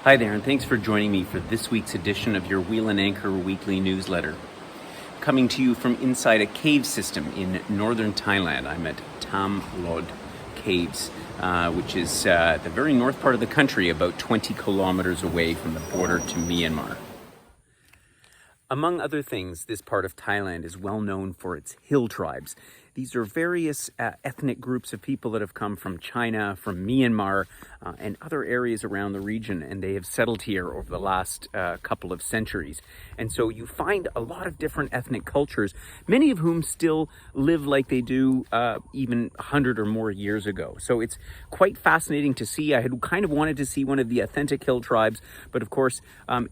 Hi there, and thanks for joining me for this week's edition of your Wheel and Anchor weekly newsletter. Coming to you from inside a cave system in northern Thailand. I'm at Tam Lod Caves, which is the very north part of the country, about 20 kilometers away from the border to Myanmar. Among other things, this part of Thailand is well known for its hill tribes. These are various ethnic groups of people that have come from China, from Myanmar, and other areas around the region, and they have settled here over the last couple of centuries. And so you find a lot of different ethnic cultures, many of whom still live like they do even 100 or more years ago. So it's quite fascinating to see. I had kind of wanted to see one of the authentic hill tribes, but of course,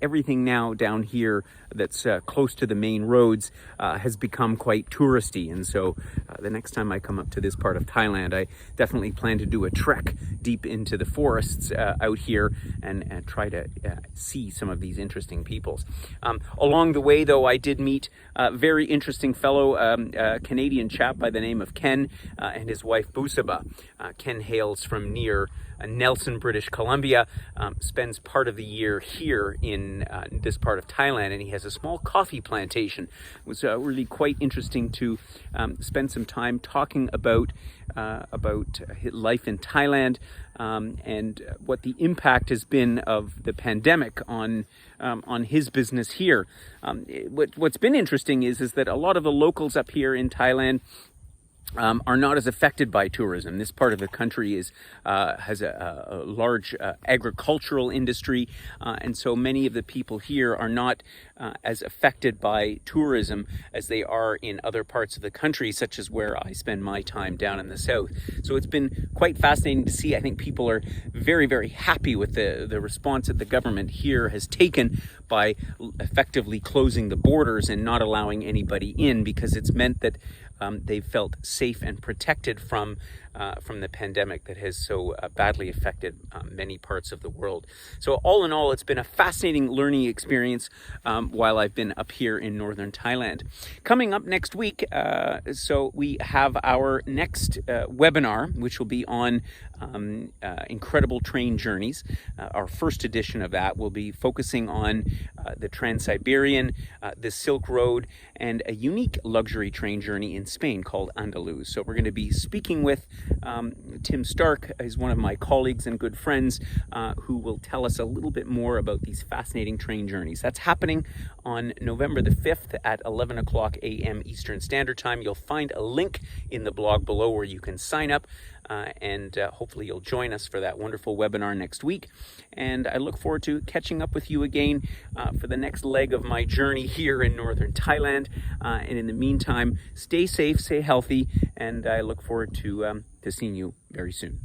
everything now down here that's close to the main roads has become quite touristy. And so the next time I come up to this part of Thailand, I definitely plan to do a trek deep into the forests out here and try to see some of these interesting peoples. Along the way, though, I did meet a very interesting fellow Canadian chap by the name of Ken and his wife Busaba. Ken hails from near Nelson, British Columbia, spends part of the year here in this part of Thailand, and he has a small coffee plantation. It was really quite interesting to spend some time talking about life in Thailand and what the impact has been of the pandemic on his business here. What's been interesting is that a lot of the locals up here in Thailand are not as affected by tourism. This part of the country has a large agricultural industry, and so many of the people here are not as affected by tourism as they are in other parts of the country, such as where I spend my time down in the south. So it's been quite fascinating to see. I think people are very, very happy with the response that the government here has taken by effectively closing the borders and not allowing anybody in, because it's meant that they've felt safe and protected from the pandemic that has so badly affected many parts of the world. So all in all, it's been a fascinating learning experience while I've been up here in northern Thailand. Coming up next week, so we have our next webinar, which will be on incredible train journeys. Our first edition of that will be focusing on the Trans-Siberian, the Silk Road, and a unique luxury train journey in Spain called Andaluz. So we're going to be speaking with Tim Stark. Is one of my colleagues and good friends who will tell us a little bit more about these fascinating train journeys. That's happening on November the 5th at 11 o'clock a.m. Eastern Standard Time. You'll find a link in the blog below where you can sign up, and hopefully you'll join us for that wonderful webinar next week. And I look forward to catching up with you again for the next leg of my journey here in northern Thailand. And in the meantime, stay safe, stay healthy, and I look forward to seeing you very soon.